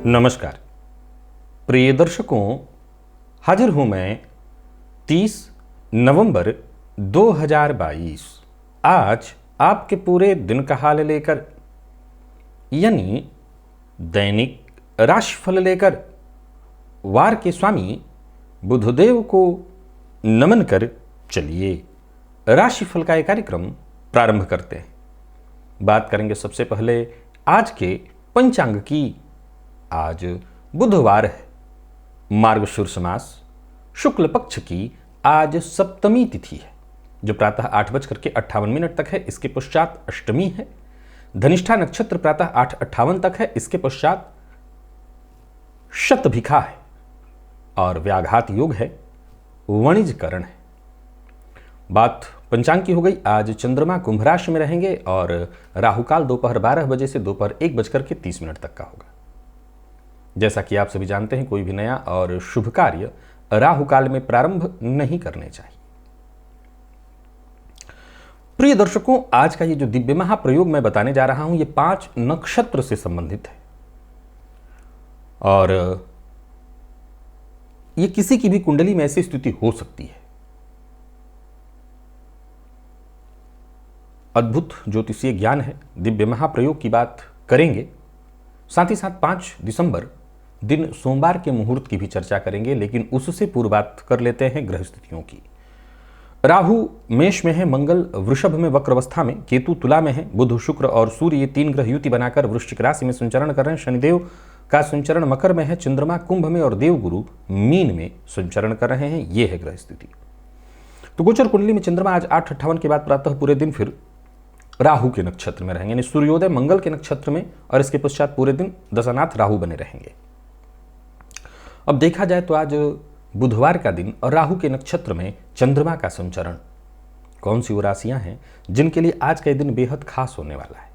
नमस्कार प्रिय दर्शकों, हाजिर हूं मैं 30 नवंबर 2022 आज आपके पूरे दिन का हाल लेकर, यानी दैनिक राशिफल लेकर वार के स्वामी बुधदेव को नमन कर चलिए राशिफल का एक कार्यक्रम प्रारंभ करते हैं। बात करेंगे सबसे पहले आज के पंचांग की। आज बुधवार है, मार्गशीर्ष मास शुक्ल पक्ष की आज सप्तमी तिथि है जो प्रातः 8:58 तक है। इसके पश्चात अष्टमी है। धनिष्ठा नक्षत्र प्रातः 8:58 तक है। इसके पश्चात शतभिखा है और व्याघात योग है, वणिजकरण है। बात पंचांग की हो गई। आज चंद्रमा कुंभ राशि में रहेंगे और राहुकाल दोपहर 12 बजे से दोपहर 1:30 तक का होगा। जैसा कि आप सभी जानते हैं, कोई भी नया और शुभ कार्य राहुकाल में प्रारंभ नहीं करने चाहिए। प्रिय दर्शकों, आज का ये जो दिव्य महाप्रयोग मैं बताने जा रहा हूं, ये 5 नक्षत्र से संबंधित है और ये किसी की भी कुंडली में ऐसी स्थिति हो सकती है। अद्भुत ज्योतिषीय ज्ञान है। दिव्य महाप्रयोग की बात करेंगे, साथ ही साथ 5 दिसंबर दिन सोमवार के मुहूर्त की भी चर्चा करेंगे, लेकिन उससे पूर्व बात कर लेते हैं ग्रह स्थितियों की। राहु मेष में है, मंगल वृषभ में वक्र अवस्था में, केतु तुला में है, बुध शुक्र और सूर्य ये 3 ग्रह युति बनाकर वृश्चिक राशि में संचरण कर रहे हैं। शनिदेव का संचरण मकर में है, चंद्रमा कुंभ में और देवगुरु मीन में संचरण कर रहे हैं। ये है ग्रह स्थिति। तो गोचर कुंडली में चंद्रमा आज 8:58 के बाद प्रातः पूरे दिन फिर राहु के नक्षत्र में रहेंगे, यानी सूर्योदय मंगल के नक्षत्र में और इसके पश्चात पूरे दिन दशानाथ राहु बने रहेंगे। अब देखा जाए तो आज बुधवार का दिन और राहु के नक्षत्र में चंद्रमा का संचरण, कौन सी वो राशियां हैं जिनके लिए आज का दिन बेहद खास होने वाला है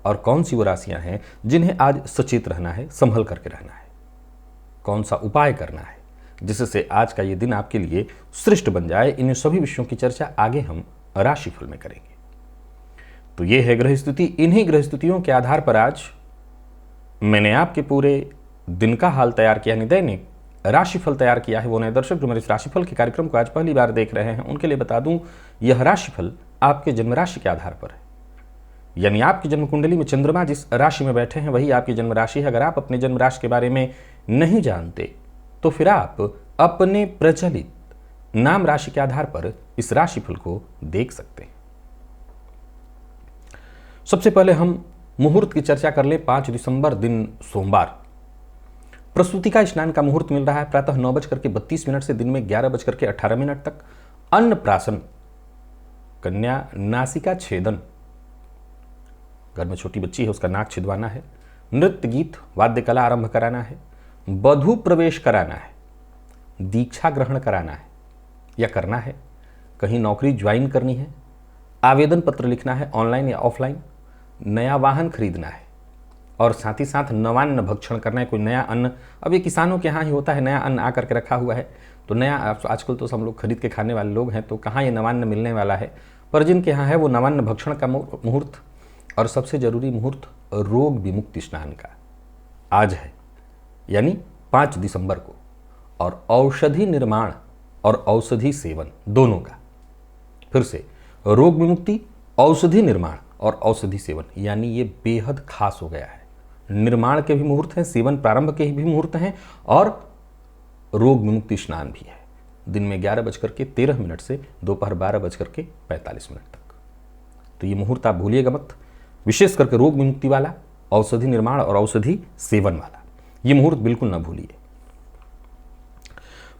और कौन सी वो राशियां हैं जिन्हें आज सचेत रहना है, संभल करके रहना है, कौन सा उपाय करना है जिससे आज का ये दिन आपके लिए श्रेष्ठ बन जाए। इन सभी विषयों की चर्चा आगे हम राशिफल में करेंगे। तो ये है ग्रह स्थिति। इन्हीं ग्रह स्थितियों के आधार पर आज मैंने आपके पूरे दिन का हाल तैयार किया, यानी दैनिक राशिफल तैयार किया है। वो नए दर्शक जो मेरे इस राशिफल के कार्यक्रम को आज पहली बार देख रहे हैं, उनके लिए बता दूं, यह राशिफल आपके जन्म राशि के आधार पर है, यानी आपकी जन्म कुंडली में चंद्रमा जिस राशि में बैठे हैं वही आपकी जन्म राशि है। अगर आप अपने जन्म राशि के बारे में नहीं जानते तो फिर आप अपने प्रचलित नाम राशि के आधार पर इस राशिफल को देख सकते हैं। सबसे पहले हम मुहूर्त की चर्चा कर ले। 5 दिसंबर दिन सोमवार, प्रसूति का स्नान का मुहूर्त मिल रहा है प्रातः 9:32 से दिन में 11:18 तक। अन्नप्राशन, कन्या नासिका छेदन, घर में छोटी बच्ची है उसका नाक छिदवाना है, नृत्य गीत वाद्य कला आरंभ कराना है, वधू प्रवेश कराना है, दीक्षा ग्रहण कराना है या करना है, कहीं नौकरी ज्वाइन करनी है, आवेदन पत्र लिखना है ऑनलाइन या ऑफलाइन, नया वाहन खरीदना है और साथ ही साथ नवान्न भक्षण करना है। कोई नया अन्न, अब ये किसानों के यहाँ ही होता है, नया अन्न आकर के रखा हुआ है तो नया, आजकल तो सब लोग खरीद के खाने वाले लोग हैं तो कहाँ ये नवान्न मिलने वाला है, पर जिनके यहाँ है वो नवान्न भक्षण का मुहूर्त। और सबसे जरूरी मुहूर्त रोग विमुक्ति स्नान का आज है, यानी 5 दिसंबर को, और औषधि निर्माण और औषधि सेवन दोनों का। फिर से रोग विमुक्ति, औषधि निर्माण और औषधि सेवन, यानी ये बेहद खास हो गया है। निर्माण के भी मुहूर्त हैं, सेवन प्रारंभ के भी मुहूर्त हैं और रोग विमुक्ति स्नान भी है। दिन में 11:13 से दोपहर 12:45 तक। तो ये मुहूर्त आप भूलिएगा मत, विशेष करके रोग विमुक्ति वाला, औषधि निर्माण और औषधि सेवन वाला, ये मुहूर्त बिल्कुल ना भूलिए।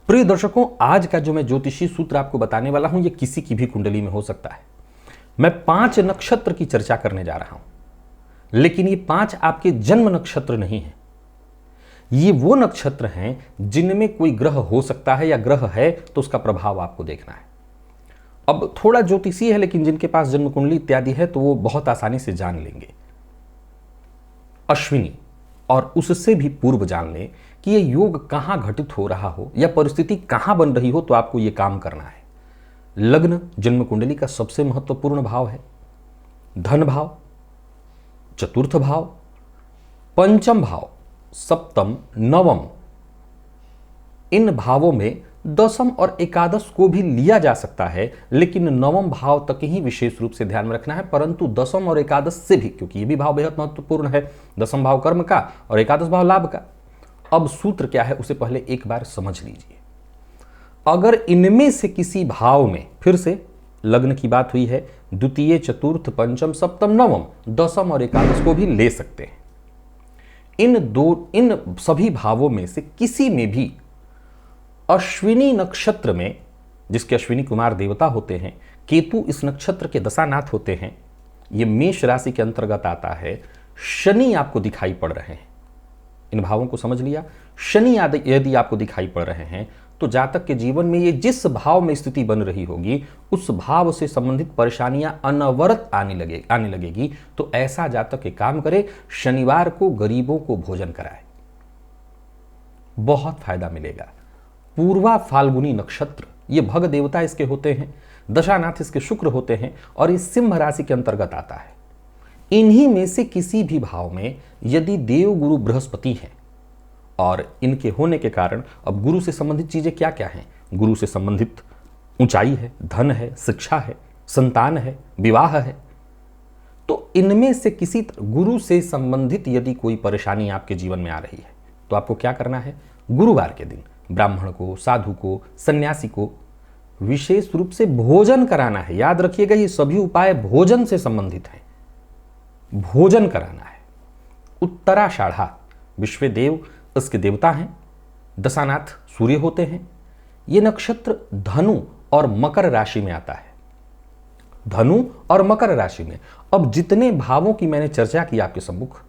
प्रिय दर्शकों, आज का जो मैं ज्योतिषी सूत्र आपको बताने वाला हूं, ये किसी की भी कुंडली में हो सकता है। मैं 5 नक्षत्र की चर्चा करने जा रहा हूं, लेकिन ये 5 आपके जन्म नक्षत्र नहीं है। ये वो नक्षत्र हैं जिनमें कोई ग्रह हो सकता है या ग्रह है तो उसका प्रभाव आपको देखना है। अब थोड़ा ज्योतिषीय है, लेकिन जिनके पास जन्म कुंडली इत्यादि है तो वो बहुत आसानी से जान लेंगे। अश्विनी और उससे भी पूर्व जान लें कि ये योग कहां घटित हो रहा हो या परिस्थिति कहां बन रही हो तो आपको ये काम करना है। लग्न जन्म कुंडली का सबसे महत्वपूर्ण भाव है। धन भाव, चतुर्थ भाव, पंचम भाव, सप्तम, नवम, इन भावों में दसम और एकादश को भी लिया जा सकता है, लेकिन नवम भाव तक ही विशेष रूप से ध्यान में रखना है, परंतु दसम और एकादश से भी, क्योंकि ये भी भाव बेहद महत्वपूर्ण है। दसम भाव कर्म का और एकादश भाव लाभ का। अब सूत्र क्या है उसे पहले एक बार समझ लीजिए। अगर इनमें से किसी भाव में, फिर से लग्न की बात हुई है, द्वितीय, चतुर्थ, पंचम, सप्तम, नवम, दसम और एकादश को भी ले सकते हैं। इन सभी भावों में से किसी में भी अश्विनी नक्षत्र में, जिसके अश्विनी कुमार देवता होते हैं, केतु इस नक्षत्र के दशानाथ होते हैं, ये मेष राशि के अंतर्गत आता है, शनि आपको दिखाई पड़ रहे हैं, इन भावों को समझ लिया। शनि यदि आपको दिखाई पड़ रहे हैं तो जातक के जीवन में ये जिस भाव में स्थिति बन रही होगी उस भाव से संबंधित परेशानियां अनवरत आने लगेगी। तो ऐसा जातक के काम करे, शनिवार को गरीबों को भोजन कराए, बहुत फायदा मिलेगा। पूर्वा फाल्गुनी नक्षत्र, ये भग देवता इसके होते हैं, दशानाथ इसके शुक्र होते हैं और ये सिंह राशि के अंतर्गत आता है। इन्हीं में से किसी भी भाव में यदि देव गुरु बृहस्पति हैं, और इनके होने के कारण अब गुरु से संबंधित चीजें क्या क्या हैं? गुरु से संबंधित ऊंचाई है, धन है, शिक्षा है, संतान है, विवाह है। तो इनमें से किसी गुरु से संबंधित यदि कोई परेशानी आपके जीवन में आ रही है तो आपको क्या करना है? गुरुवार के दिन ब्राह्मण को, साधु को, सन्यासी को विशेष रूप से भोजन कराना है। याद रखिएगा, ये सभी उपाय भोजन से संबंधित हैं। भोजन कराना है। उत्तराषाढ़ा, विश्वदेव इसके देवता हैं, दशानाथ सूर्य होते हैं। ये नक्षत्र धनु और मकर राशि में आता है। धनु और मकर राशि में अब जितने भावों की मैंने चर्चा की आपके सम्मुख,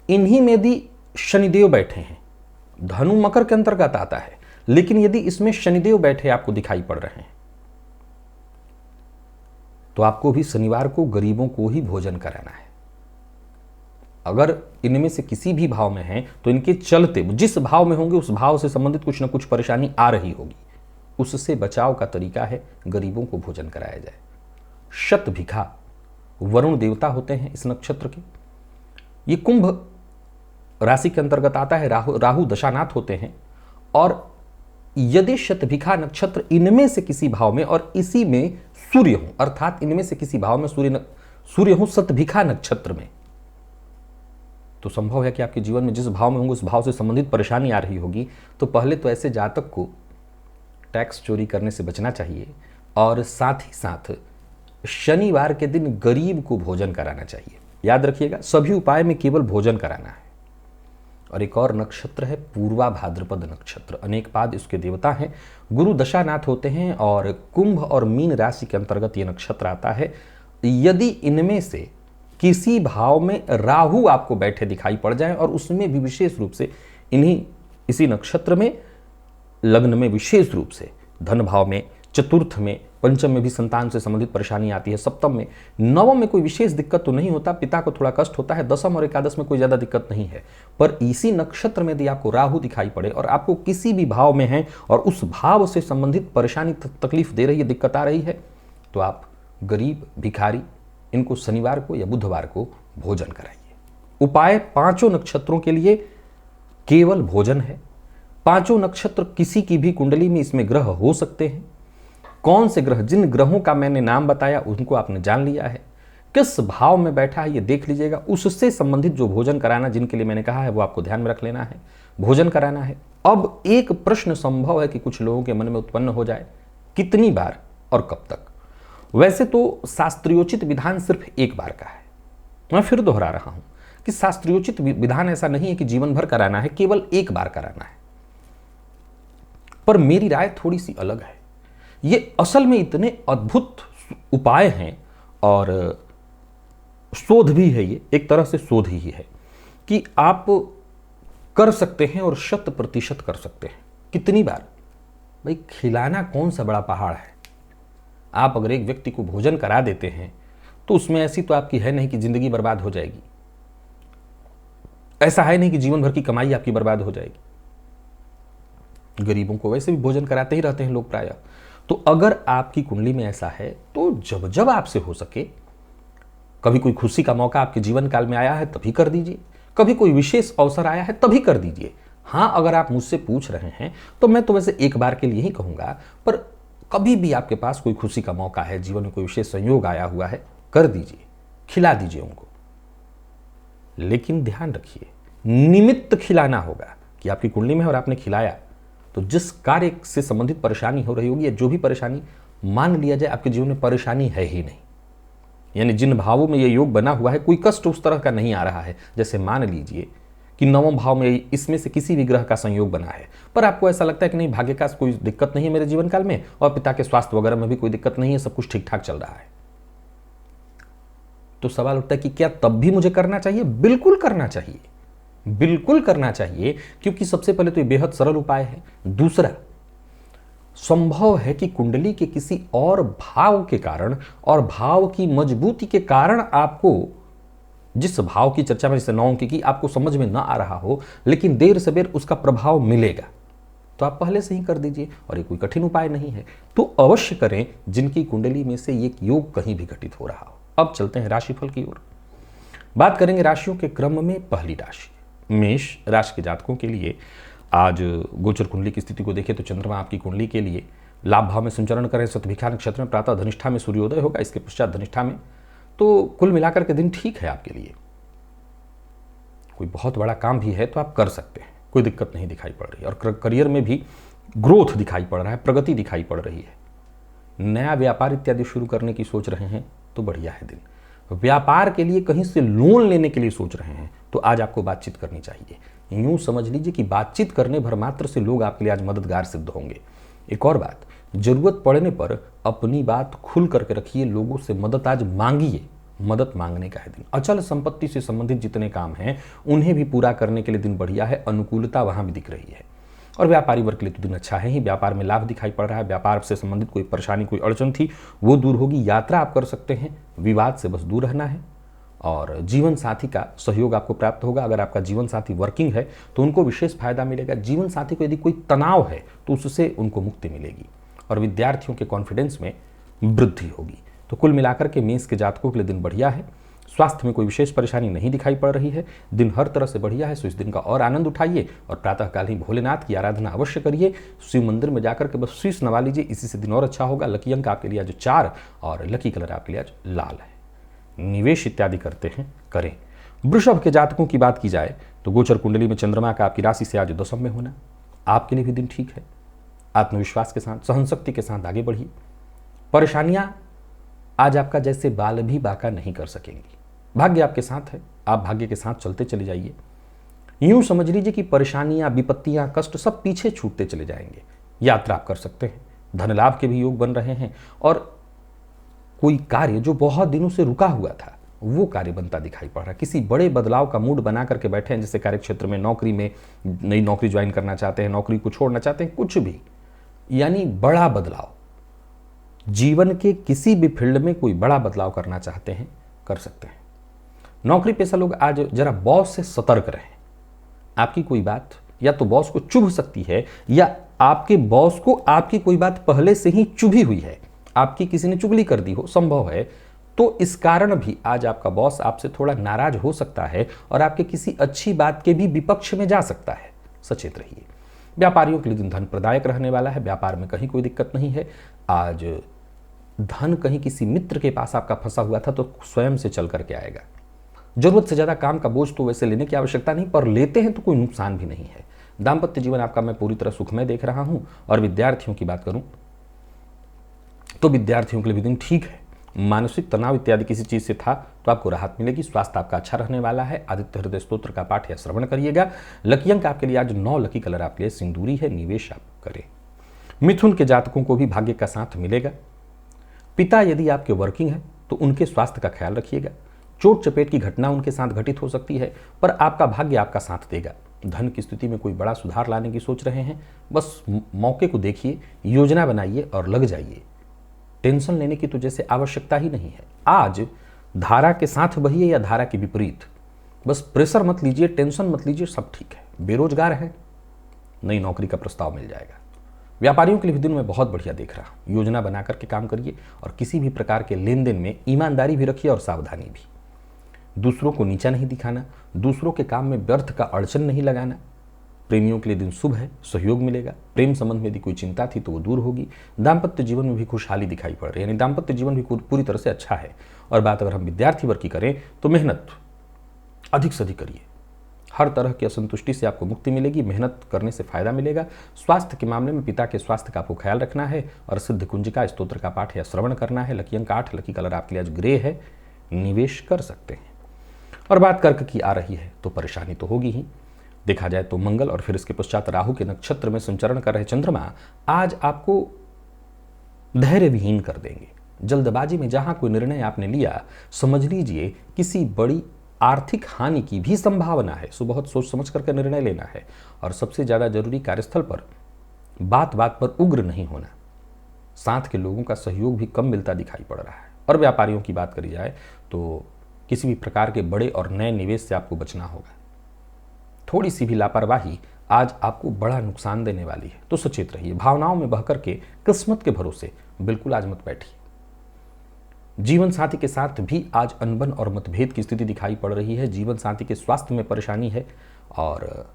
इन्हीं में यदि शनिदेव बैठे हैं, धनु मकर के अंतर्गत आता है, लेकिन यदि इसमें शनिदेव बैठे आपको दिखाई पड़ रहे हैं तो आपको भी शनिवार को गरीबों को ही भोजन कराना है। अगर इनमें से किसी भी भाव में हैं तो इनके चलते जिस भाव में होंगे उस भाव से संबंधित कुछ ना कुछ परेशानी आ रही होगी, उससे बचाव का तरीका है गरीबों को भोजन कराया जाए। शतभिखा, वरुण देवता होते हैं इस नक्षत्र के। ये कुंभ राशि के अंतर्गत आता है, राहु दशानाथ होते हैं। और यदि शतभिखा नक्षत्र इनमें से किसी भाव में और इसी में सूर्य हो, अर्थात इनमें से किसी भाव में सूर्य हो शतभिखा नक्षत्र में, तो संभव है कि आपके जीवन में जिस भाव में होंगे उस भाव से संबंधित परेशानी आ रही होगी। तो पहले तो ऐसे जातक को टैक्स चोरी करने से बचना चाहिए और साथ ही साथ शनिवार के दिन गरीब को भोजन कराना चाहिए। याद रखिएगा, सभी उपाय में केवल भोजन कराना है। और एक और नक्षत्र है पूर्वा भाद्रपद नक्षत्र, अनेक पाद इसके देवता हैं, गुरु दशानाथ होते हैं और कुंभ और मीन राशि के अंतर्गत ये नक्षत्र आता है। यदि इनमें से किसी भाव में राहु आपको बैठे दिखाई पड़ जाए और उसमें भी विशेष रूप से इसी नक्षत्र में, लग्न में विशेष रूप से धन भाव में, चतुर्थ में, पंचम में भी संतान से संबंधित परेशानी आती है, सप्तम में, नवम में कोई विशेष दिक्कत तो नहीं होता, पिता को थोड़ा कष्ट होता है, दसम और एकादश में कोई ज्यादा दिक्कत नहीं है। पर इसी नक्षत्र में यदि आपको राहु दिखाई पड़े और आपको किसी भी भाव में है और उस भाव से संबंधित परेशानी तकलीफ दे रही है, दिक्कत आ रही है, तो आप गरीब, भिखारी, इनको शनिवार को या बुधवार को भोजन कराइए। उपाय पांचों नक्षत्रों के लिए केवल भोजन है। पांचों नक्षत्र किसी की भी कुंडली में इसमें ग्रह हो सकते हैं। कौन से ग्रह, जिन ग्रहों का मैंने नाम बताया उनको आपने जान लिया है, किस भाव में बैठा है ये देख लीजिएगा। उससे संबंधित जो भोजन कराना, जिनके लिए मैंने कहा है, वो आपको ध्यान में रख लेना है, भोजन कराना है। अब एक प्रश्न संभव है कि कुछ लोगों के मन में उत्पन्न हो जाए, कितनी बार और कब तक? वैसे तो शास्त्रोचित विधान सिर्फ एक बार का है। मैं फिर दोहरा रहा हूं कि शास्त्रोचित विधान ऐसा नहीं है कि जीवन भर कराना है, केवल एक बार कराना है। पर मेरी राय थोड़ी सी अलग है। ये असल में इतने अद्भुत उपाय हैं और शोध भी है, ये एक तरह से शोध ही है कि आप कर सकते हैं और 100% कर सकते हैं। कितनी बार? भाई खिलाना कौन सा बड़ा पहाड़ है। आप अगर एक व्यक्ति को भोजन करा देते हैं तो उसमें ऐसी तो आपकी है नहीं कि जिंदगी बर्बाद हो जाएगी, ऐसा है नहीं कि जीवन भर की कमाई आपकी बर्बाद हो जाएगी। गरीबों को वैसे भी भोजन कराते ही रहते हैं लोग प्रायः। तो अगर आपकी कुंडली में ऐसा है तो जब जब आपसे हो सके, कभी कोई खुशी का मौका आपके जीवन काल में आया है तभी कर दीजिए, कभी कोई विशेष अवसर आया है तभी कर दीजिए। हाँ, अगर आप मुझसे पूछ रहे हैं तो मैं तो वैसे एक बार के लिए ही कहूंगा, पर कभी भी आपके पास कोई खुशी का मौका है, जीवन में कोई विशेष संयोग आया हुआ है, कर दीजिए, खिला दीजिए उनको। लेकिन ध्यान रखिए, निमित्त खिलाना होगा कि आपकी कुंडली में और आपने खिलाया तो जिस कार्य से संबंधित परेशानी हो रही होगी या जो भी परेशानी, मान लिया जाए आपके जीवन में परेशानी है ही नहीं, यानी जिन भावों में यह योग बना हुआ है कोई कष्ट उस तरह का नहीं आ रहा है। जैसे मान लीजिए कि 9वें भाव में इसमें से किसी भी ग्रह का संयोग बना है, पर आपको ऐसा लगता है कि नहीं, भाग्य का कोई दिक्कत नहीं है मेरे जीवन काल में और पिता के स्वास्थ्य वगैरह में भी कोई दिक्कत नहीं है, सब कुछ ठीक ठाक चल रहा है, तो सवाल उठता है कि क्या तब भी मुझे करना चाहिए? बिल्कुल करना चाहिए, बिल्कुल करना चाहिए, क्योंकि सबसे पहले तो ये बेहद सरल उपाय है। दूसरा, संभव है कि कुंडली के किसी और भाव के कारण और भाव की मजबूती के कारण आपको जिस भाव की चर्चा में जैसे 9 अंक की आपको समझ में ना आ रहा हो, लेकिन देर से देर उसका प्रभाव मिलेगा, तो आप पहले से ही कर दीजिए। और ये कोई कठिन उपाय नहीं है, तो अवश्य करें जिनकी कुंडली में से ये योग कहीं भी घटित हो रहा हो। अब चलते हैं राशिफल की ओर। बात करेंगे राशियों के क्रम में। पहली राशि मेष राशि के जातकों के लिए आज गोचर कुंडली की स्थिति को देखें तो चंद्रमा आपकी कुंडली के लिए लाभ भाव में संचरण करें, शतभिखा नक्षत्र में प्रातः धनिष्ठा में सूर्योदय होगा, इसके पश्चात धनिष्ठा में, तो कुल मिलाकर के दिन ठीक है आपके लिए। कोई बहुत बड़ा काम भी है तो आप कर सकते हैं, कोई दिक्कत नहीं दिखाई पड़ रही है। और करियर में भी ग्रोथ दिखाई पड़ रहा है, प्रगति दिखाई पड़ रही है। नया व्यापार इत्यादि शुरू करने की सोच रहे हैं तो बढ़िया है दिन। व्यापार के लिए कहीं से लोन लेने के लिए सोच रहे हैं तो आज आपको बातचीत करनी चाहिए। यूं समझ लीजिए कि बातचीत करने भर मात्र से लोग आपके लिए आज मददगार सिद्ध होंगे। एक और बात, जरूरत पड़ने पर अपनी बात खुल करके रखिए, लोगों से मदद आज मांगिए, मदद मांगने का है दिन। अचल संपत्ति से संबंधित जितने काम हैं उन्हें भी पूरा करने के लिए दिन बढ़िया है, अनुकूलता वहां भी दिख रही है। और व्यापारी वर्ग के लिए तो दिन अच्छा है ही, व्यापार में लाभ दिखाई पड़ रहा है, व्यापार से संबंधित कोई परेशानी कोई अड़चन थी वो दूर होगी, यात्रा आप कर सकते हैं, विवाद से बस दूर रहना है। और जीवन साथी का सहयोग आपको प्राप्त होगा। अगर आपका जीवन साथी वर्किंग है तो उनको विशेष फायदा मिलेगा। जीवन साथी को यदि कोई तनाव है तो उससे उनको मुक्ति मिलेगी। और विद्यार्थियों के कॉन्फिडेंस में वृद्धि होगी। तो कुल मिलाकर के मेष के जातकों के लिए दिन बढ़िया है। स्वास्थ्य में कोई विशेष परेशानी नहीं दिखाई पड़ रही है, दिन हर तरह से बढ़िया है। सो इस दिन का और आनंद उठाइए और प्रातःकाल ही भोलेनाथ की आराधना अवश्य करिए। शिव मंदिर में जाकर के बस शीश नवा लीजिए, इसी से दिन और अच्छा होगा। लकी अंक आपके लिए आज 4 और लकी कलर आपके लिए आज लाल है। निवेश इत्यादि करते हैं करें। वृषभ के जातकों की बात की जाए तो गोचर कुंडली में चंद्रमा का आपकी राशि से आज 10वें में होना आपके लिए भी दिन ठीक है। आत्मविश्वास के साथ, सहनशक्ति के साथ आगे बढ़िए। परेशानियां आज आपका जैसे बाल भी बाका नहीं कर सकेंगी। भाग्य आपके साथ है, आप भाग्य के साथ चलते चले जाइए। यूं समझ लीजिए कि परेशानियां, विपत्तियां, कष्ट सब पीछे छूटते चले जाएंगे। यात्रा आप कर सकते हैं, धन लाभ के भी योग बन रहे हैं और कोई कार्य जो बहुत दिनों से रुका हुआ था वो कार्य बनता दिखाई पड़ रहा है। किसी बड़े बदलाव का मूड बना करके बैठे हैं, जैसे कार्य क्षेत्र में, नौकरी में नई नौकरी ज्वाइन करना चाहते हैं, नौकरी को छोड़ना चाहते हैं, कुछ भी, यानी बड़ा बदलाव, जीवन के किसी भी फील्ड में कोई बड़ा बदलाव करना चाहते हैं कर सकते हैं। नौकरी पेशा लोग आज जरा बॉस से सतर्क रहें। आपकी कोई बात या तो बॉस को चुभ सकती है या आपके बॉस को आपकी कोई बात पहले से ही चुभी हुई है, आपकी किसी ने चुगली कर दी हो, संभव है। तो इस कारण भी आज आपका बॉस आपसे थोड़ा नाराज हो सकता है और आपके किसी अच्छी बात के भी विपक्ष में जा सकता है, सचेत रहिए। व्यापारियों के लिए दिन धन प्रदायक रहने वाला है, व्यापार में कहीं कोई दिक्कत नहीं है। आज धन कहीं किसी मित्र के पास आपका फंसा हुआ था तो स्वयं से चल करके आएगा। जरूरत से ज्यादा काम का बोझ तो वैसे लेने की आवश्यकता नहीं, पर लेते हैं तो कोई नुकसान भी नहीं है। दाम्पत्य जीवन आपका मैं पूरी तरह सुखमय देख रहा हूं। और विद्यार्थियों की बात करूं तो विद्यार्थियों के लिए भी दिन ठीक है। मानसिक तनाव इत्यादि किसी चीज से था तो आपको राहत मिलेगी। स्वास्थ्य आपका अच्छा रहने वाला है। आदित्य हृदय स्तोत्र का पाठ या श्रवण करिएगा। लकी अंक आपके लिए आज 9, लकी कलर आपके लिए सिंदूरी है। निवेश आप करें। मिथुन के जातकों को भी भाग्य का साथ मिलेगा। पिता यदि आपके वर्किंग है तो उनके स्वास्थ्य का ख्याल रखिएगा। चोट चपेट की घटना उनके साथ घटित हो सकती है पर आपका भाग्य आपका साथ देगा। धन की स्थिति में कोई बड़ा सुधार लाने की सोच रहे हैं, बस मौके को देखिए, योजना बनाइए और लग जाइए। टेंशन लेने की तो जैसे आवश्यकता ही नहीं है। आज धारा के साथ बहिए या धारा के विपरीत, बस प्रेशर मत लीजिए, टेंशन मत लीजिए, सब ठीक है। बेरोजगार हैं, नई नौकरी का प्रस्ताव मिल जाएगा। व्यापारियों के लिए भी दिन में बहुत बढ़िया देख रहा हूं। योजना बना करके काम करिए और किसी भी प्रकार के लेन देन में ईमानदारी भी रखिए और सावधानी भी। दूसरों को नीचा नहीं दिखाना, दूसरों के काम में व्यर्थ का अड़चन नहीं लगाना। प्रेमियों के लिए दिन शुभ है, सहयोग मिलेगा। प्रेम संबंध में यदि कोई चिंता थी तो वो दूर होगी। दाम्पत्य जीवन में भी खुशहाली दिखाई पड़ रही है, यानी दाम्पत्य जीवन भी पूरी तरह से अच्छा है। और बात अगर हम विद्यार्थी वर्ग की करें तो मेहनत अधिक से अधिक करिए। हर तरह की असंतुष्टि से आपको मुक्ति मिलेगी, मेहनत करने से फायदा मिलेगा। स्वास्थ्य के मामले में पिता के स्वास्थ्य का आपको ख्याल रखना है और सिद्ध कुंजिका स्तोत्र का पाठ या श्रवण करना है। लकी अंक 8, लकी कलर आपके लिए आज ग्रे है, निवेश कर सकते हैं। और बात कर्क की आ रही है तो परेशानी तो होगी ही। देखा जाए तो मंगल और फिर इसके पश्चात राहु के नक्षत्र में संचरण कर रहे चंद्रमा आज आपको धैर्य विहीन कर देंगे। जल्दबाजी में जहां कोई निर्णय आपने लिया, समझ लीजिए किसी बड़ी आर्थिक हानि की भी संभावना है। सो बहुत सोच समझ करके निर्णय लेना है। और सबसे ज्यादा जरूरी, कार्यस्थल पर बात बात पर उग्र नहीं होना। साथ के लोगों का सहयोग भी कम मिलता दिखाई पड़ रहा है। और व्यापारियों की बात करी जाए तो किसी भी प्रकार के बड़े और नए निवेश से आपको बचना होगा। थोड़ी सी भी लापरवाही आज आपको बड़ा नुकसान देने वाली है, तो सचेत रहिए। भावनाओं में बहकर के किस्मत के भरोसे बिल्कुल आज मत बैठिए। जीवन साथी के साथ भी आज अनबन और मतभेद की स्थिति दिखाई पड़ रही है। जीवन साथी के स्वास्थ्य में परेशानी है। और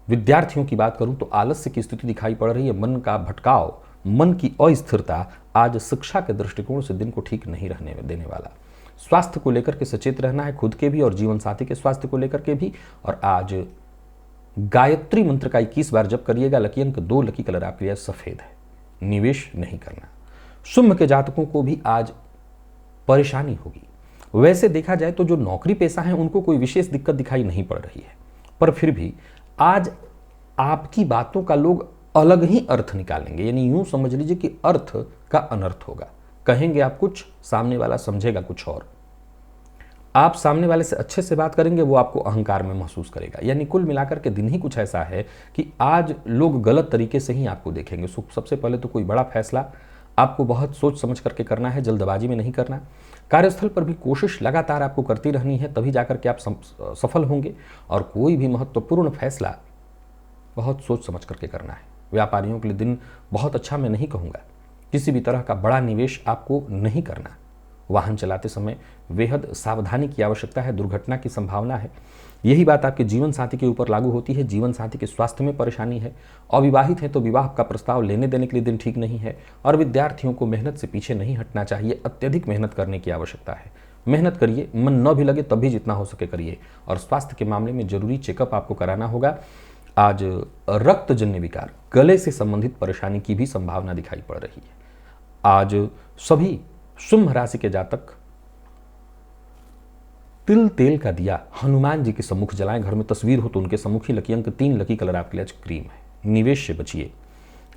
विद्यार्थियों की बात करूं तो आलस्य की स्थिति दिखाई पड़ रही है। मन का भटकाव, मन की अस्थिरता आज शिक्षा के दृष्टिकोण से दिन को ठीक नहीं रहने देने वाला। स्वास्थ्य को लेकर के सचेत रहना है, खुद के भी और जीवन साथी के स्वास्थ्य को लेकर के भी। और आज गायत्री मंत्र का 21 बार जप करिएगा। लकी अंक 2, लकी कलर आपके लिए सफेद है, निवेश नहीं करना। शुंभ के जातकों को भी आज परेशानी होगी। वैसे देखा जाए तो जो नौकरी पेशा है उनको कोई विशेष दिक्कत दिखाई नहीं पड़ रही है, पर फिर भी आज आपकी बातों का लोग अलग ही अर्थ निकालेंगे। यानी यूं समझ लीजिए कि अर्थ का अनर्थ होगा। कहेंगे आप कुछ, सामने वाला समझेगा कुछ और। आप सामने वाले से अच्छे से बात करेंगे, वो आपको अहंकार में महसूस करेगा। यानी कुल मिलाकर के दिन ही कुछ ऐसा है कि आज लोग गलत तरीके से ही आपको देखेंगे। सबसे पहले तो कोई बड़ा फैसला आपको बहुत सोच समझ करके करना है, जल्दबाजी में नहीं करना। कार्यस्थल पर भी कोशिश लगातार आपको करती रहनी है, तभी जाकर के आप सफल होंगे। और कोई भी महत्वपूर्ण फैसला बहुत सोच समझ करके करना है। व्यापारियों के लिए दिन बहुत अच्छा मैं नहीं कहूँगा। किसी भी तरह का बड़ा निवेश आपको नहीं करना। वाहन चलाते समय बेहद सावधानी की आवश्यकता है, दुर्घटना की संभावना है। यही बात आपके जीवन साथी के ऊपर लागू होती है। जीवन साथी के स्वास्थ्य में परेशानी है। अविवाहित हैं तो विवाह का प्रस्ताव लेने देने के लिए दिन ठीक नहीं है। और विद्यार्थियों को मेहनत से पीछे नहीं हटना चाहिए, अत्यधिक मेहनत करने की आवश्यकता है। मेहनत करिए, मन न भी लगे तब भी जितना हो सके करिए। और स्वास्थ्य के मामले में जरूरी चेकअप आपको कराना होगा। आज रक्तजन्य विकार, गले से संबंधित परेशानी की भी संभावना दिखाई पड़ रही है। आज सभी सिंह राशि के जातक तिल तेल का दिया हनुमान जी के सम्मुख जलाएं। घर में तस्वीर हो तो उनके सम्मुख ही। लकी अंक 3, लकी कलर आपके लिए क्रीम है, निवेश से बचिए।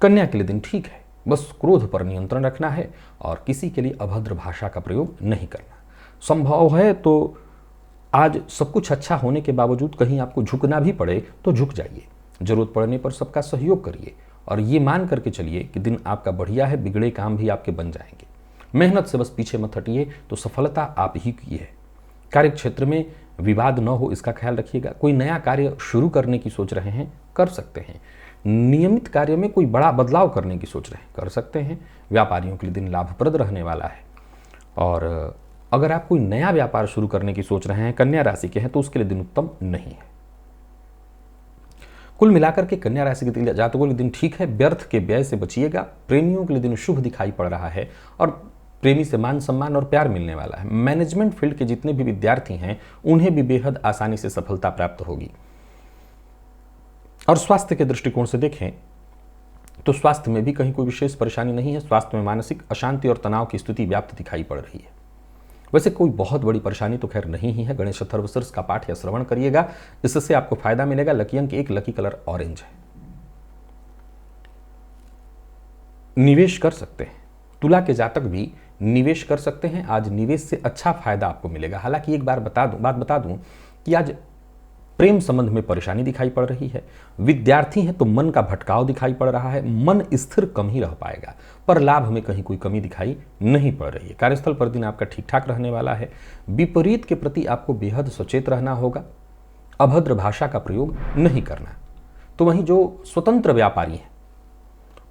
कन्या के लिए दिन ठीक है, बस क्रोध पर नियंत्रण रखना है और किसी के लिए अभद्र भाषा का प्रयोग नहीं करना। संभव है तो आज सब कुछ अच्छा होने के बावजूद कहीं आपको झुकना भी पड़े तो झुक जाइए। जरूरत पड़ने पर सबका सहयोग करिए और ये मान करके चलिए कि दिन आपका बढ़िया है, बिगड़े काम भी आपके बन जाएंगे। मेहनत से बस पीछे मत हटिए तो सफलता आप ही की है। कार्य क्षेत्र में विवाद न हो इसका ख्याल रखिएगा। कोई नया कार्य शुरू करने की सोच रहे हैं, कर सकते हैं। नियमित कार्य में कोई बड़ा बदलाव करने की सोच रहे हैं, कर सकते हैं। व्यापारियों के लिए दिन लाभप्रद रहने वाला है। और अगर आप कोई नया व्यापार शुरू करने की सोच रहे हैं, कन्या राशि के हैं, तो उसके लिए दिन उत्तम नहीं है। कुल मिलाकर के कन्या राशि के जातकों के लिए दिन ठीक है। व्यर्थ के व्यय से बचिएगा। प्रेमियों के लिए दिन शुभ दिखाई पड़ रहा है और प्रेमी से मान सम्मान और प्यार मिलने वाला है। मैनेजमेंट फील्ड के जितने भी विद्यार्थी हैं उन्हें भी बेहद आसानी से सफलता प्राप्त होगी। और स्वास्थ्य के दृष्टिकोण से देखें तो स्वास्थ्य में भी कहीं कोई विशेष परेशानी नहीं है। स्वास्थ्य में मानसिक अशांति और तनाव की स्थिति व्याप्त दिखाई पड़ रही है। वैसे कोई बहुत बड़ी परेशानी तो खैर नहीं ही है। गणेश अथर्वशीर्ष का पाठ या श्रवण करिएगा, इससे आपको फायदा मिलेगा। लकी अंक 1, लकी कलर ऑरेंज है, निवेश कर सकते हैं। तुला के जातक भी निवेश कर सकते हैं। आज निवेश से अच्छा फायदा आपको मिलेगा। हालांकि एक बात बता दूं कि आज प्रेम संबंध में परेशानी दिखाई पड़ रही है। विद्यार्थी हैं तो मन का भटकाव दिखाई पड़ रहा है, मन स्थिर कम ही रह पाएगा, पर लाभ में कहीं कोई कमी दिखाई नहीं पड़ रही है। कार्यस्थल पर दिन आपका ठीक ठाक रहने वाला है। विपरीत के प्रति आपको बेहद सचेत रहना होगा, अभद्र भाषा का प्रयोग नहीं करना। तो वहीं जो स्वतंत्र व्यापारी हैं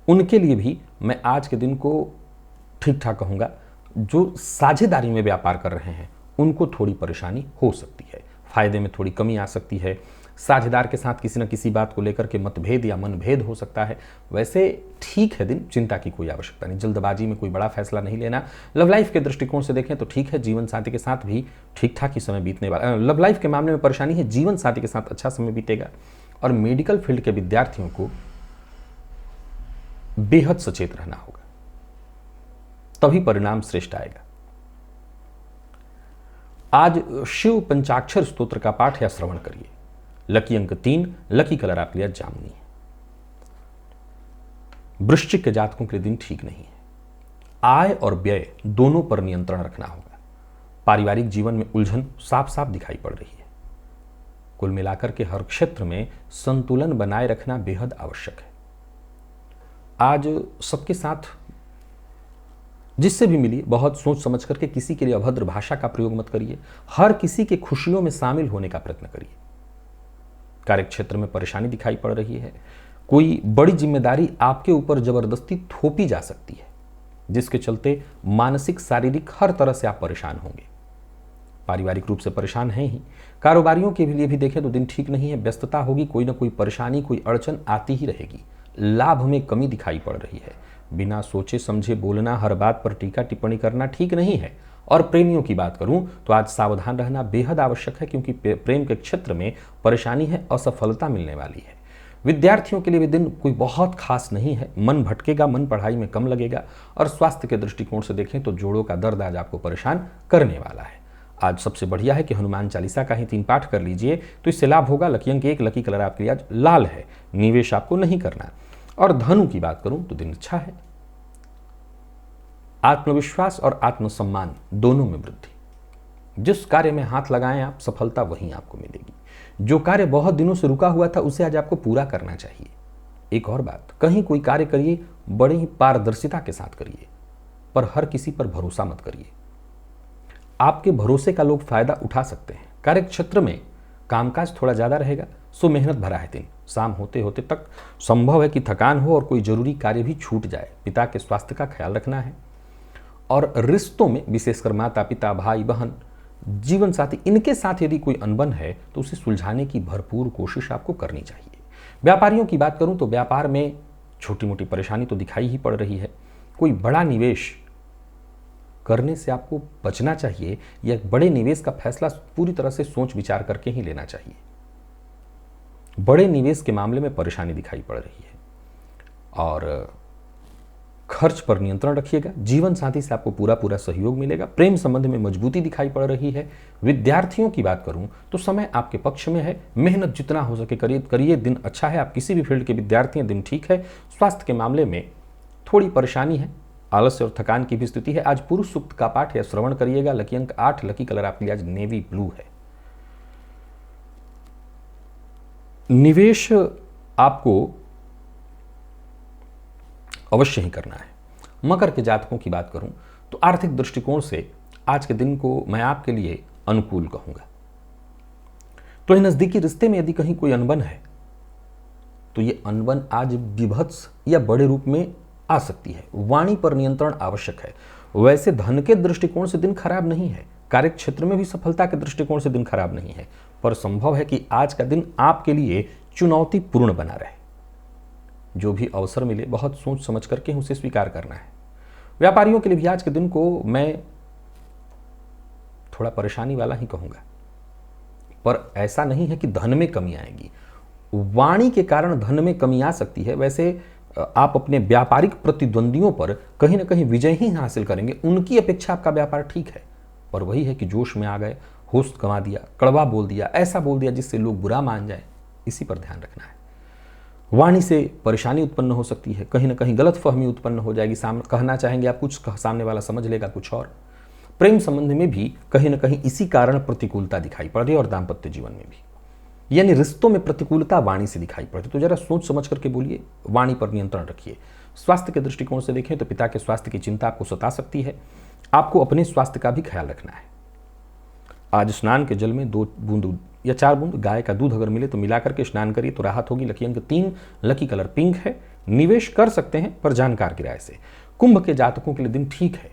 उनके लिए भी मैं आज के दिन को ठीक ठाक कहूँगा। जो साझेदारी में व्यापार कर रहे हैं उनको थोड़ी परेशानी हो सकती है, फायदे में थोड़ी कमी आ सकती है। साझेदार के साथ किसी न किसी बात को लेकर के मतभेद या मनभेद हो सकता है। वैसे ठीक है दिन, चिंता की कोई आवश्यकता नहीं, जल्दबाजी में कोई बड़ा फैसला नहीं लेना। लव लाइफ के दृष्टिकोण से देखें तो ठीक है, जीवन साथी के साथ भी ठीक ठाक ही समय बीतने वाला। लव लाइफ के मामले में परेशानी है, जीवन साथी के साथ अच्छा समय बीतेगा। और मेडिकल फील्ड के विद्यार्थियों को बेहद सचेत रहना होगा, तभी परिणाम श्रेष्ठ आएगा। आज शिव पंचाक्षर स्तोत्र का पाठ या श्रवण करिए। लकी अंक 3, लकी कलर आपके लिए जामुनी है। वृश्चिक के जातकों के लिए दिन ठीक नहीं है। आय और व्यय दोनों पर नियंत्रण रखना होगा। पारिवारिक जीवन में उलझन साफ साफ दिखाई पड़ रही है। कुल मिलाकर के हर क्षेत्र में संतुलन बनाए रखना बेहद आवश्यक है। आज सबके साथ जिससे भी मिलिए बहुत सोच समझ करके, किसी के लिए अभद्र भाषा का प्रयोग मत करिए। हर किसी के खुशियों में शामिल होने का प्रयत्न करिए। कार्यक्षेत्र में परेशानी दिखाई पड़ रही है। कोई बड़ी जिम्मेदारी आपके ऊपर जबरदस्ती थोपी जा सकती है, जिसके चलते मानसिक शारीरिक हर तरह से आप परेशान होंगे। पारिवारिक रूप से परेशान हैं ही। कारोबारियों के लिए भी देखें तो दिन ठीक नहीं है। व्यस्तता होगी, कोई ना कोई परेशानी, कोई अड़चन आती ही रहेगी। लाभ में कमी दिखाई पड़ रही है। बिना सोचे समझे बोलना, हर बात पर टीका टिप्पणी करना ठीक नहीं है। और प्रेमियों की बात करूं तो आज सावधान रहना बेहद आवश्यक है, क्योंकि प्रेम के क्षेत्र में परेशानी है, असफलता मिलने वाली है। विद्यार्थियों के लिए भी दिन कोई बहुत खास नहीं है। मन भटकेगा, मन पढ़ाई में कम लगेगा। और स्वास्थ्य के दृष्टिकोण से देखें तो जोड़ों का दर्द आज आपको परेशान करने वाला है। आज सबसे बढ़िया है कि हनुमान चालीसा का ही 3 पाठ कर लीजिए, तो इससे लाभ होगा। लकी अंक 1, लकी कलर आपके लिए आज लाल है। निवेश आपको नहीं करना। और धनु की बात करूं तो दिन अच्छा है। आत्मविश्वास और आत्मसम्मान दोनों में वृद्धि। जिस कार्य में हाथ लगाएं आप, सफलता वहीं आपको मिलेगी। जो कार्य बहुत दिनों से रुका हुआ था उसे आज आपको पूरा करना चाहिए। एक और बात, कहीं कोई कार्य करिए बड़े ही पारदर्शिता के साथ करिए, पर हर किसी पर भरोसा मत करिए। आपके भरोसे का लोग फायदा उठा सकते हैं। कार्य क्षेत्र में कामकाज थोड़ा ज्यादा रहेगा, सो मेहनत भरा है दिन। शाम होते होते तक संभव है कि थकान हो और कोई जरूरी कार्य भी छूट जाए। पिता के स्वास्थ्य का ख्याल रखना है। और रिश्तों में विशेषकर माता पिता, भाई बहन, जीवन साथी, इनके साथ यदि कोई अनबन है तो उसे सुलझाने की भरपूर कोशिश आपको करनी चाहिए। व्यापारियों की बात करूं तो व्यापार में छोटी मोटी परेशानी तो दिखाई ही पड़ रही है। कोई बड़ा निवेश करने से आपको बचना चाहिए, या बड़े निवेश का फैसला पूरी तरह से सोच विचार करके ही लेना चाहिए। बड़े निवेश के मामले में परेशानी दिखाई पड़ रही है। और खर्च पर नियंत्रण रखिएगा। जीवन साथी से आपको पूरा सहयोग मिलेगा। प्रेम संबंध में मजबूती दिखाई पड़ रही है। विद्यार्थियों की बात करूं तो समय आपके पक्ष में है। मेहनत जितना हो सके करिए। दिन अच्छा है। आप किसी भी फील्ड के विद्यार्थी हैं, दिन ठीक है। स्वास्थ्य के मामले में थोड़ी परेशानी है, आलस्य और थकान की भी स्थिति है। आज पुरुष सूक्त का पाठ या श्रवण करिएगा। लकी अंक 8, लकी कलर आपके लिए आज नेवी ब्लू है। निवेश आपको अवश्य ही करना है। मकर के जातकों की बात करूं तो आर्थिक दृष्टिकोण से आज के दिन को मैं आपके लिए अनुकूल कहूंगा। तो नजदीकी रिश्ते में यदि कहीं कोई अनबन है तो ये अनबन आज विभत्स या बड़े रूप में आ सकती है। वाणी पर नियंत्रण आवश्यक है। वैसे धन के दृष्टिकोण से दिन खराब नहीं है। कार्य क्षेत्र में भी सफलता के दृष्टिकोण से दिन खराब नहीं है, पर संभव है कि आज का दिन आपके लिए चुनौतीपूर्ण बना रहे। जो भी अवसर मिले बहुत सोच समझ करके उसे स्वीकार करना है। व्यापारियों के लिए भी आज के दिन को मैं थोड़ा परेशानी वाला ही कहूंगा, पर ऐसा नहीं है कि धन में कमी आएगी। वाणी के कारण धन में कमी आ सकती है। वैसे आप अपने व्यापारिक प्रतिद्वंदियों पर कहीं ना कहीं विजय ही हासिल करेंगे। उनकी अपेक्षा आपका व्यापार ठीक है, पर वही है कि जोश में आ गए, होश गंवा दिया, कड़वा बोल दिया, ऐसा बोल दिया जिससे लोग बुरा मान जाए। इसी पर ध्यान रखना है। वाणी से परेशानी उत्पन्न हो सकती है। कहीं ना कहीं गलतफहमी उत्पन्न हो जाएगी। कहना चाहेंगे आप कुछ, सामने वाला समझ लेगा कुछ और। प्रेम संबंध में भी कहीं ना कहीं इसी कारण प्रतिकूलता दिखाई पड़ रही है, और दाम्पत्य जीवन में भी। यानी रिश्तों में प्रतिकूलता वाणी से दिखाई पड़ती, तो जरा सोच समझ करके बोलिए, वाणी पर नियंत्रण रखिए। स्वास्थ्य के दृष्टिकोण से देखें तो पिता के स्वास्थ्य की चिंता आपको सता सकती है, आपको अपने स्वास्थ्य का भी ख्याल रखना है। आज स्नान के जल में 2 बूंद या 4 बूंद गाय का दूध अगर मिले तो मिलाकर के स्नान करिए तो राहत होगी। लकी अंक 3, लकी कलर पिंक है। निवेश कर सकते हैं पर जानकार की राय से। कुंभ के जातकों के लिए दिन ठीक है।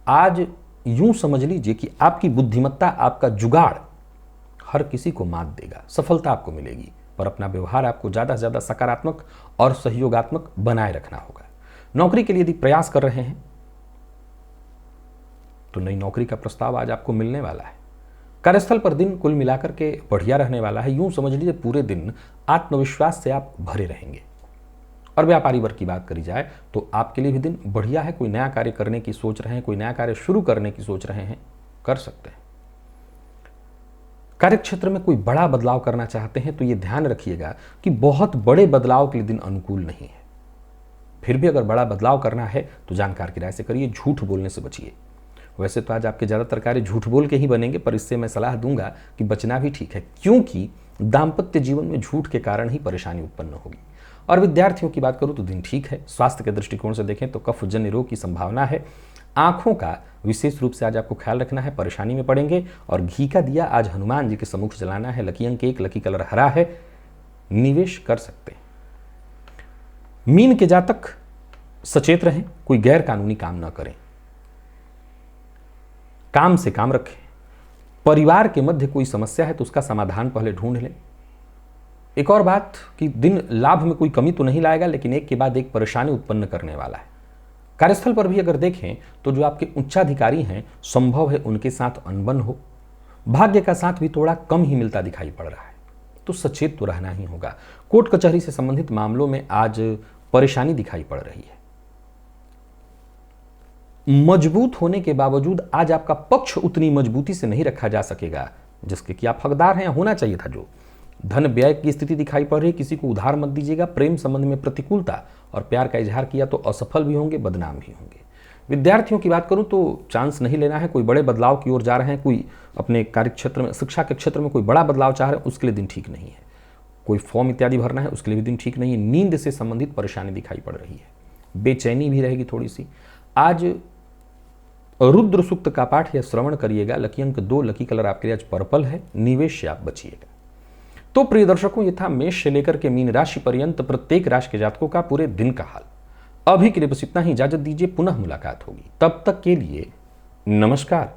आज यूं समझ लीजिए कि आपकी बुद्धिमत्ता, आपका जुगाड़ हर किसी को मात देगा, सफलता आपको मिलेगी, पर अपना व्यवहार आपको ज्यादा से ज्यादा सकारात्मक और सहयोगात्मक बनाए रखना होगा। नौकरी के लिए यदि प्रयास कर रहे हैं तो नई नौकरी का प्रस्ताव आज आपको मिलने वाला है। कार्यस्थल पर दिन कुल मिलाकर के बढ़िया रहने वाला है। यूं समझ लीजिए पूरे दिन आत्मविश्वास से आप भरे रहेंगे। और व्यापारी वर्ग की बात करी जाए तो आपके लिए भी दिन बढ़िया है। कोई नया कार्य करने की सोच रहे हैं, कोई नया कार्य शुरू करने की सोच रहे हैं, कर सकते हैं। कार्यक्षेत्र में कोई बड़ा बदलाव करना चाहते हैं तो यह ध्यान रखिएगा कि बहुत बड़े बदलाव के लिए दिन अनुकूल नहीं है। फिर भी अगर बड़ा बदलाव करना है तो जानकार की राय से करिए, झूठ बोलने से बचिए। वैसे तो आज आपके ज्यादातर कार्य झूठ बोल के ही बनेंगे, पर इससे मैं सलाह दूंगा कि बचना भी ठीक है, क्योंकि दाम्पत्य जीवन में झूठ के कारण ही परेशानी उत्पन्न होगी। और विद्यार्थियों की बात करूं तो दिन ठीक है। स्वास्थ्य के दृष्टिकोण से देखें तो कफजन्य रोग की संभावना है। आंखों का विशेष रूप से आज आपको ख्याल रखना है, परेशानी में पड़ेंगे। और घी का दिया आज हनुमान जी के सम्मुख जलाना है। लकी अंक 1, लकी कलर हरा है। निवेश कर सकते हैं। मीन के जातक सचेत रहें, कोई गैर कानूनी काम न करें, काम से काम रखें। परिवार के मध्य कोई समस्या है तो उसका समाधान पहले ढूंढ लें। एक और बात कि दिन लाभ में कोई कमी तो नहीं लाएगा, लेकिन एक के बाद एक परेशानी उत्पन्न करने वाला है। कार्यस्थल पर भी अगर देखें तो जो आपके उच्चाधिकारी हैं, संभव है उनके साथ अनबन हो। भाग्य का साथ भी थोड़ा कम ही मिलता दिखाई पड़ रहा है, तो सचेत तो रहना ही होगा। कोर्ट कचहरी से संबंधित मामलों में आज परेशानी दिखाई पड़ रही है। मजबूत होने के बावजूद आज आपका पक्ष उतनी मजबूती से नहीं रखा जा सकेगा जिसके कि आप हकदार हैं, होना चाहिए था। जो धन व्यय की स्थिति दिखाई पड़ रही है, किसी को उधार मत दीजिएगा। प्रेम संबंध में प्रतिकूलता और प्यार का इजहार किया तो असफल भी होंगे, बदनाम भी होंगे। विद्यार्थियों की बात करूं तो चांस नहीं लेना है। कोई बड़े बदलाव की ओर जा रहे हैं, कोई अपने कार्य क्षेत्र में, शिक्षा के क्षेत्र में कोई बड़ा बदलाव चाह रहे हैं, उसके लिए दिन ठीक नहीं है। कोई फॉर्म इत्यादि भरना है, उसके लिए भी दिन ठीक नहीं है। नींद से संबंधित परेशानी दिखाई पड़ रही है, बेचैनी भी रहेगी थोड़ी सी। आज रुद्र सूक्त का पाठ या श्रवण करिएगा। लकी अंक 2, लकी कलर आपके लिए आज पर्पल है। निवेश से आप बचिएगा। तो प्रिय दर्शकों, ये था मेष से लेकर के मीन राशि पर्यंत प्रत्येक राशि के जातकों का पूरे दिन का हाल। अभी के लिए बस इतना ही, इजाजत दीजिए, पुनः मुलाकात होगी। तब तक के लिए नमस्कार।